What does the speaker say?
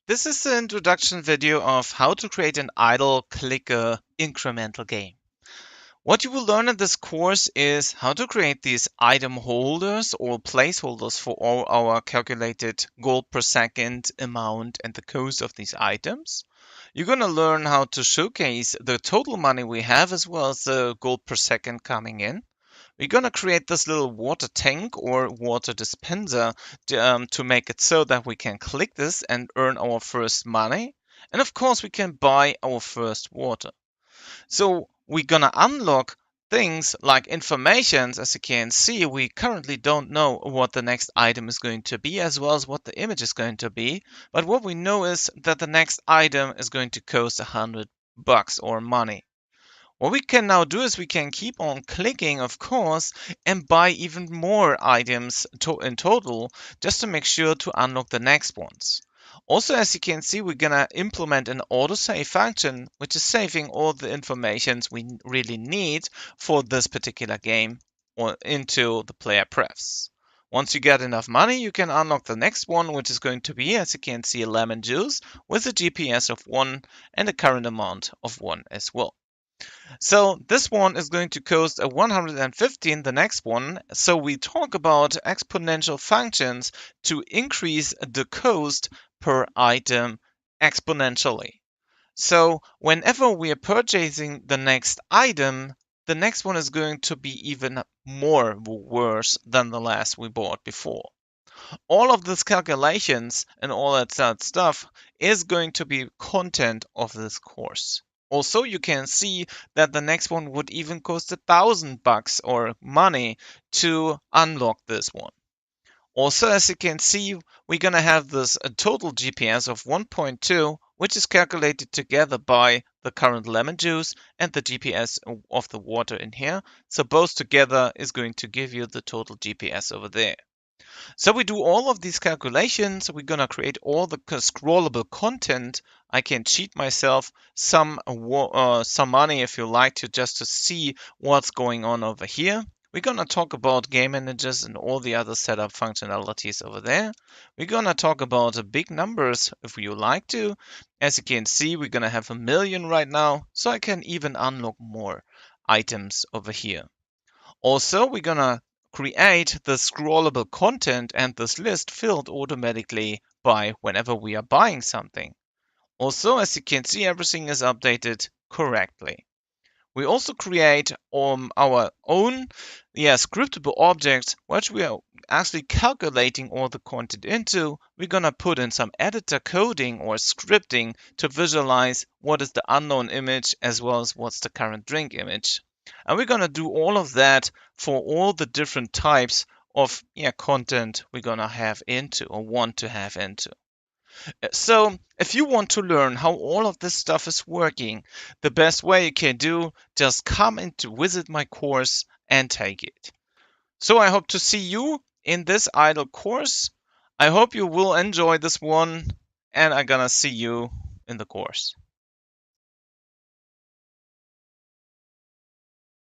This is the introduction video of how to create an idle clicker incremental game. What you will learn in this course is how to create these item holders or placeholders for all our calculated gold per second amount and the cost of these items. You're going to learn how to showcase the total money we have as well as the gold per second coming in. We're going to create this little water tank or water dispenser to make it so that we can click this and earn our first money. And of course, we can buy our first water. So we're going to unlock things like informations. As you can see, we currently don't know what the next item is going to be as well as what the image is going to be. But what we know is that the next item is going to cost $100 or money. What we can now do is we can keep on clicking, of course, and buy even more items in total just to make sure to unlock the next ones. Also, as you can see, we're gonna implement an autosave function, which is saving all the informations we really need for this particular game or into the player prefs. Once you get enough money, you can unlock the next one, which is going to be, as you can see, lemon juice with a GPS of 1 and a current amount of 1 as well. So this one is going to cost a 115, the next one. So we talk about exponential functions to increase the cost per item exponentially. So whenever we are purchasing the next item, the next one is going to be even more worse than the last we bought before. All of these calculations and all that stuff is going to be content of this course. Also, you can see that the next one would even cost $1,000 or money to unlock this one. Also, as you can see, we're going to have this total GPS of 1.2, which is calculated together by the current lemon juice and the GPS of the water in here. So both together is going to give you the total GPS over there. So we do all of these calculations. We're going to create all the scrollable content. I can cheat myself some money if you like to just to see what's going on over here. We're going to talk about game managers and all the other setup functionalities over there. We're going to talk about big numbers if you like to. As you can see, we're going to have 1 million right now, so I can even unlock more items over here. Also, we're going to create the scrollable content and this list filled automatically by whenever we are buying something. Also, as you can see, everything is updated correctly. We also create our own scriptable objects, which we are actually calculating all the content into. We're going to put in some editor coding or scripting to visualize what is the unknown image as well as what's the current drink image. And we're going to do all of that for all the different types of content we're going to have into or want to have into. So if you want to learn how all of this stuff is working, the best way you can do, just come and to visit my course and take it. So I hope to see you in this idle course. I hope you will enjoy this one, and I'm gonna see you in the course.